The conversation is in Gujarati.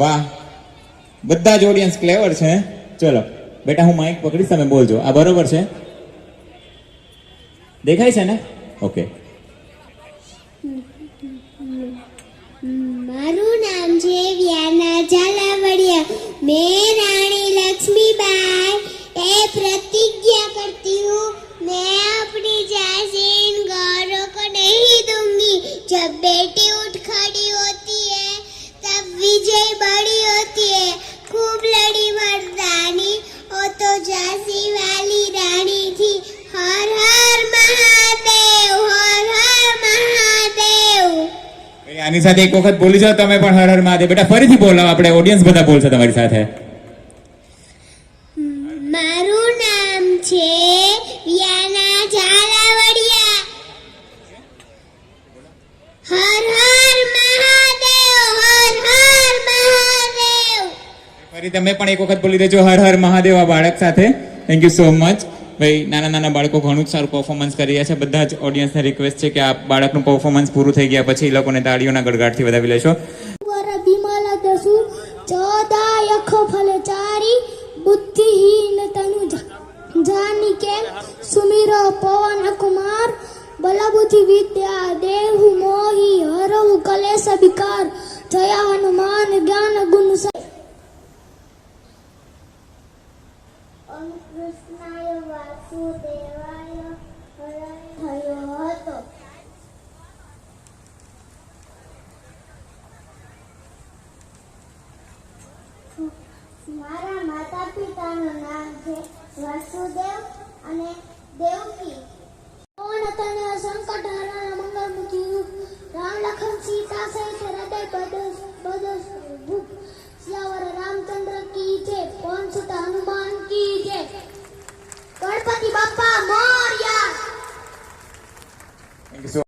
વાહ, બધા જ ઓડિયન્સ ક્લેવર છે. ચલો બેટા, હું માઇક પકડીશ, તમે બોલજો. આ બરોબર છે? દેખાય છે ને? ઓકે. મારું નામ છે વ્યાના ઝાલાવાડિયા. मैं रानी लक्ष्मीबाई ये प्रतिज्ञा करती हूँ, मैं अपनी जासीन गौरव को नहीं दूंगी. जब बेटी उठ खड़ी होती है तब विजय बड़ी होती है. खूब लड़ी मर्दानी वो तो झांसी वाली रानी थी. हर हर महादेव, हर हर महादेव. આની સાથે એક વખત બોલી જાઓ તમે પણ, હર હર મહાદેવ. બેટા ફરીથી બોલો, આપણે ઓડિયન્સ બધા બોલશે તમારી સાથે. મારું નામ છે વ્યાના ઝાલાવાડિયા. હર હર મહાદેવ, હર હર મહાદેવ. ફરી તમે પણ એક વખત બોલી દેજો, હર હર મહાદેવ, આ બાળક સાથે. Thank you so much. ભાઈ, નાના બાળકો ઘણું જ સારું પરફોર્મન્સ કરી રહ્યા છે. બધા જ ઓડિયન્સને રિક્વેસ્ટ છે કે આ બાળકનું પરફોર્મન્સ પૂરું થઈ ગયા પછી એ લોકોને તાળીઓના ગડગાડથી વધાવી લેશો. વિમલા દસુ ચોદાયખ ફલે ચારી બુદ્ધિહીન તનુ જાની કે સુમિરો પવન કુમાર બલબુદ્ધિ વિદ્યા દેહુ મોહી હરહુ કલેશ વિકાર જય હનુમાન જ્ઞાન ગુણ કૃષ્ણાય વાસુદેવાય થયો હતો. મારા માતા પિતાનું નામ છે વાસુદેવ અને દેવકી. પવન તનય સંકટ હરણ મંગળમુખી રામ લખન સીતા સહિત હૃદય બદસ ભૂપ સિયાવર રામચંદ્ર કી જય. પવન સુત હનુમાન કી જય. Ganpati Bappa Morya. Thank you so